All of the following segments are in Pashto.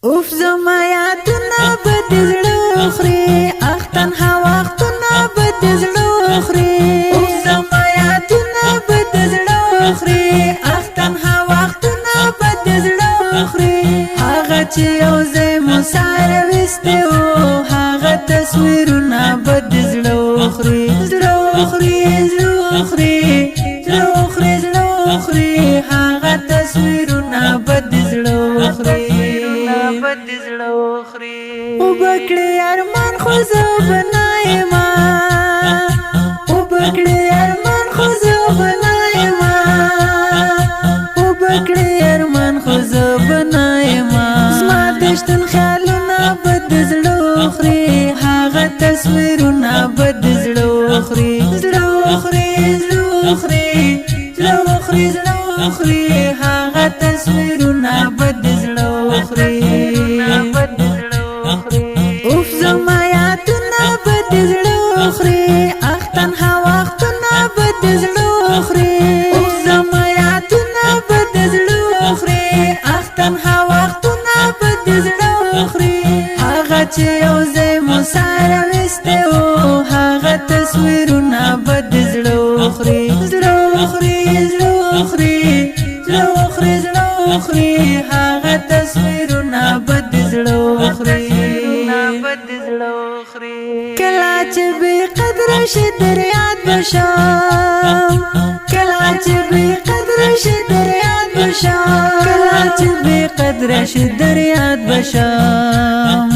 اوف زما یادونه به د زړه خوري اخ تنها وختونه به د زړه خوري اوف زما یادونه به د زړه خوري اخ تنها وختونه به د زړه خوري هغه چې یو ځای مو سره ویستی و هغه تصویرونه به د زړه خوري زړه خوري زړه خوري زړه خوري زړه خوري هغه تصویرونه به د زړه خوري او بکړی ارمان خو زه بنایما او بکړی ارمان خو زه بنایما او بکړی ارمان خو زه بنایما زما د شتون خیالونه به د زړه خوري هغه تصویرونه به د زړه خوري زړه خوري زړه خوري زړه خوري زړه خوري هغه تصویرونه به د زړه خوري اوف زما یادونه به د زړه خوري اخ تنها وختونه به د زړه خوري اوف زما یادونه به د زړه خوري اخ تنها وختونه به د زړه خوري هغه چې یو ځای مو سره ویستی و هغه تصویرونه به د زړه خوري زړه خوري زړه خوري زړه خوري زړه خوري هغه تصویرونه به د زړه خوري کلا چې بی قدر شي در یاد بشم کلا چې بی قدر شي در یاد بشم کلا چې بی قدر شي در یاد بشم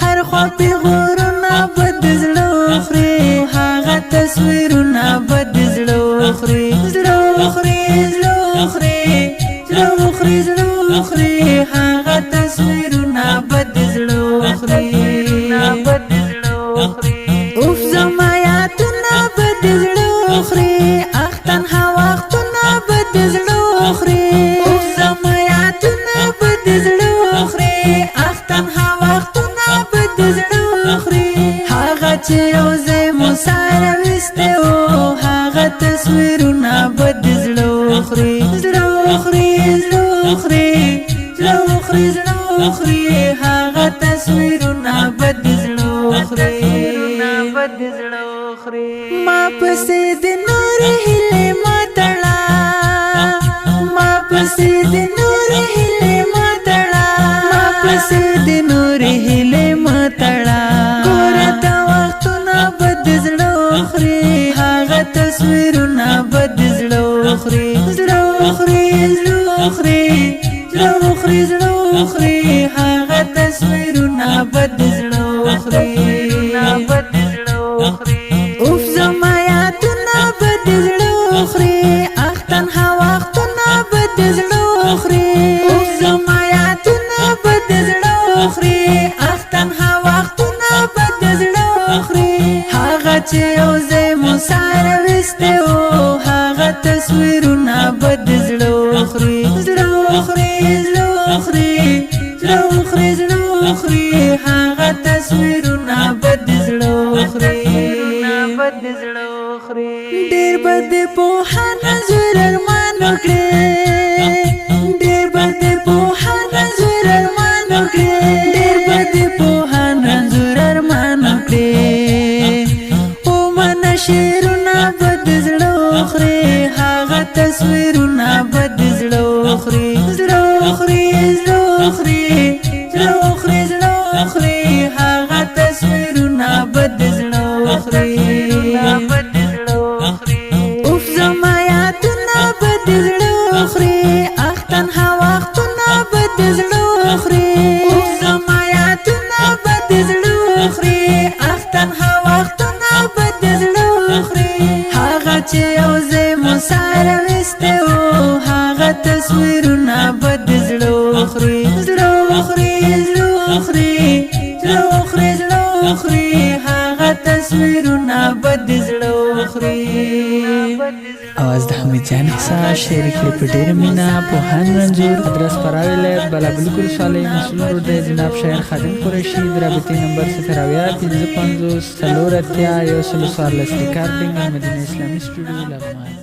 هر خوا پی غورونه به د زړه خوري هغه تصویرونه به د زړه خوري زړه خوري زړه خوري زړه خوري زړه خوري هغه تصویرونه به د زړه خوري اوف زما یادونه به د زړه خوري اخ تنها وختونه به د زړه خوري اوف زما یادونه به د زړه خوري اخ تنها وختونه به د زړه خوري هغه چې یو ځای مو سره ویستی و هغه تصویرونه به د زړه خوري زړه خوري زړه خوري زړه خوري زړه خوري هغه تصویرونه به د زړه خوري ما پسې د نور هیلې ماتړه ما پسې د نور هیلې ماتړه ما پسې د نور هیلې ماتړه ګور دا وختونه به د زړه خوري هغه تصویرونه به د زړه خوري زړه خوري زړه خوري زړه خوري زړه خوري هغه تصویرونه به د زړه خوري اوف زما یادونه به د زړه خوري اخ تنها وختونه به د زړه خوري اوف زما یادونه به د زړه خوري اخ تنها وختونه به د زړه خوري هغه چې یو ځای مو سره ویستی و هغه تصویرونه به د زړه خوري زړه خوري زړه خوري زړه خوري زړه خوري هغه تصویرونه به د زړه خوري ډېر به د پوهان زور ارمان وکړي ډېر به د پوهان زور ارمان وکړي ډېر به د پوهان زور ارمان وکړي او من شعرونه به د زړه خوري هغه تصویرونه به د زړه خوري زړه خوري زړه خوري زړه خوري زړه خوري هغه تصویرونه به د زړه خوري اوف زما یادونه به د زړه خوري اخ تنها وختونه به د زړه خوري اوف زما یادونه به د زړه خوري اخ تنها وختونه به د زړه خوري هغه چې یو ځای مو سره ویستی و هغه تصویرونه به د زړه خوري زړه خوري زړه خوري زړه خوري زړه خوري هغه تصویرونه به د زړه خوري आवाज د حمید جان احسان شعر کړي په ډېر مینا پوهان رنځور ادرس پراوی ولایت بلابل ولسوالۍ مسؤل روډ دی جناب شاعر خادم قریشي د رابطې نمبر 0 55 4 اتیا 114 ریکارډینګ مدینه اسلامي سټوډیو لغمان